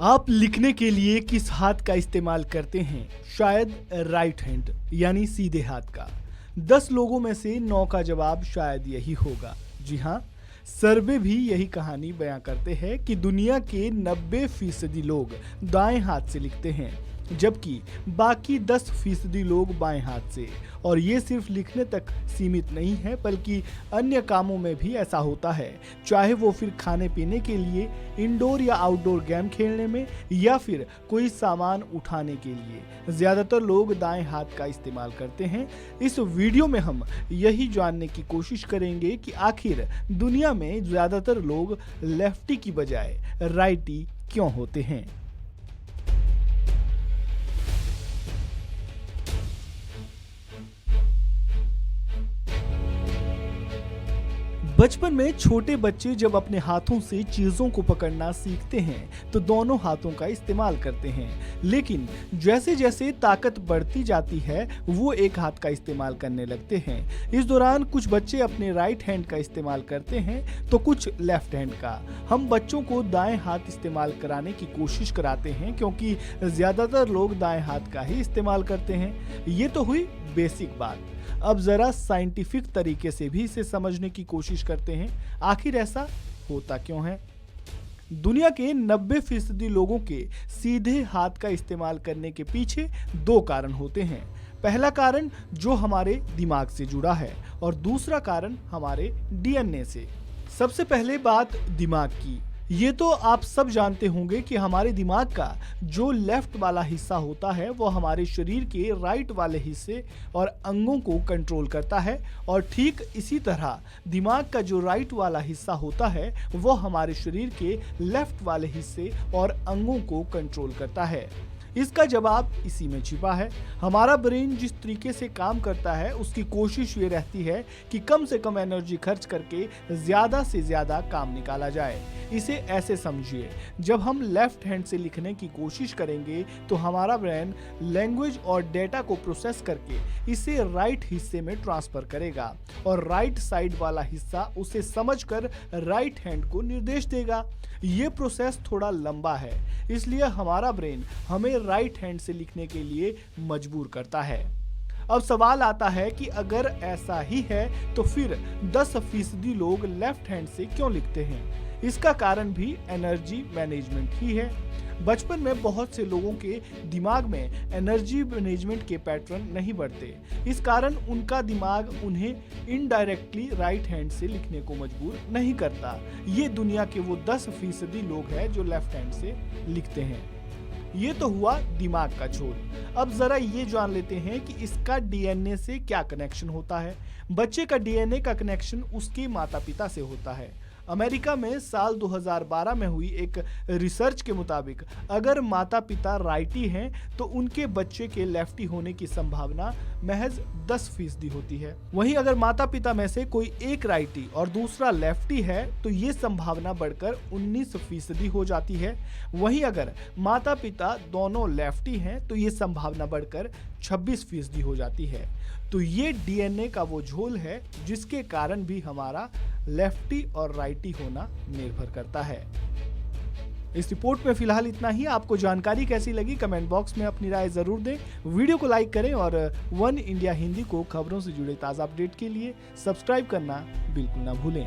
आप लिखने के लिए किस हाथ का इस्तेमाल करते हैं? शायद राइट हैंड यानी सीधे हाथ का। 10 लोगों में से 9 का जवाब शायद यही होगा। जी हाँ, सर्वे भी यही कहानी बयां करते हैं कि दुनिया के 90% लोग दाएं हाथ से लिखते हैं, जबकि बाकी 10% लोग बाएं हाथ से। और ये सिर्फ लिखने तक सीमित नहीं है, बल्कि अन्य कामों में भी ऐसा होता है, चाहे वो फिर खाने पीने के लिए, इंडोर या आउटडोर गेम खेलने में, या फिर कोई सामान उठाने के लिए। ज़्यादातर लोग दाएं हाथ का इस्तेमाल करते हैं। इस वीडियो में हम यही जानने की कोशिश करेंगे कि आखिर दुनिया में ज़्यादातर लोग लेफ्टी की बजाय राइटी क्यों होते हैं। बचपन में छोटे बच्चे जब अपने हाथों से चीजों को पकड़ना सीखते हैं तो दोनों हाथों का इस्तेमाल करते हैं, लेकिन जैसे जैसे ताकत बढ़ती जाती है वो एक हाथ का इस्तेमाल करने लगते हैं। इस दौरान कुछ बच्चे अपने राइट हैंड का इस्तेमाल करते हैं तो कुछ लेफ्ट हैंड का। हम बच्चों को दाएं हाथ इस्तेमाल कराने की कोशिश कराते हैं क्योंकि ज्यादातर लोग दाएं हाथ का ही इस्तेमाल करते हैं। ये तो हुई बेसिक बात। अब जरा साइंटिफिक तरीके से भी इसे समझने की कोशिश करते हैं, आखिर ऐसा होता क्यों है। दुनिया के 90% लोगों के सीधे हाथ का इस्तेमाल करने के पीछे 2 कारण होते हैं। पहला कारण जो हमारे दिमाग से जुड़ा है और दूसरा कारण हमारे डीएनए से। सबसे पहले बात दिमाग की। ये तो आप सब जानते होंगे कि हमारे दिमाग का जो लेफ्ट वाला हिस्सा होता है वो हमारे शरीर के राइट वाले हिस्से और अंगों को कंट्रोल करता है, और ठीक इसी तरह दिमाग का जो राइट वाला हिस्सा होता है वो हमारे शरीर के लेफ्ट वाले हिस्से और अंगों को कंट्रोल करता है। इसका जवाब इसी में छिपा है। हमारा ब्रेन जिस तरीके से काम करता है उसकी कोशिश ये रहती है कि कम से कम एनर्जी खर्च करके ज़्यादा से ज़्यादा काम निकाला जाए। इसे ऐसे समझिए, जब हम लेफ्ट हैंड से लिखने की कोशिश करेंगे तो हमारा ब्रेन लैंग्वेज और डेटा को प्रोसेस करके इसे राइट हिस्से में ट्रांसफ़र करेगा, और राइट साइड वाला हिस्सा उसे समझकर राइट हैंड को निर्देश देगा। ये प्रोसेस थोड़ा लंबा है, इसलिए हमारा ब्रेन हमें राइट हैंड से लिखने के लिए मजबूर करता है। अब सवाल आता है कि अगर ऐसा ही है तो फिर 10% लोग लेफ्ट हैंड से क्यों लिखते हैं। इसका कारण भी एनर्जी मैनेजमेंट ही है। बचपन में बहुत से लोगों के दिमाग में एनर्जी मैनेजमेंट के पैटर्न नहीं बढ़ते, इस कारण उनका दिमाग उन्हें इनडायरेक्टली राइट हैंड से लिखने को मजबूर नहीं करता। ये दुनिया के वो 10% लोग हैं जो लेफ्ट हैंड से लिखते हैं। ये तो हुआ दिमाग का छोर। अब जरा ये जान लेते हैं कि इसका डीएनए से क्या कनेक्शन होता है। बच्चे का डीएनए का कनेक्शन उसके माता पिता से होता है। अमेरिका में साल 2012 में हुई एक रिसर्च के मुताबिक अगर माता पिता राइटी हैं तो उनके बच्चे के लेफ्टी होने की संभावना महज 10% होती है। वहीं अगर माता पिता में से कोई एक राइटी और दूसरा लेफ्टी है तो ये संभावना बढ़कर 19% हो जाती है। वहीं अगर माता पिता दोनों लेफ्टी हैं तो ये संभावना बढ़कर 26% हो जाती है। तो ये डीएनए का वो झोल है जिसके कारण भी हमारा लेफ्टी और राइटी होना निर्भर करता है। इस रिपोर्ट में फिलहाल इतना ही। आपको जानकारी कैसी लगी कमेंट बॉक्स में अपनी राय जरूर दें। वीडियो को लाइक करें और वन इंडिया हिंदी को खबरों से जुड़े ताज़ा अपडेट के लिए सब्सक्राइब करना बिल्कुल ना भूलें।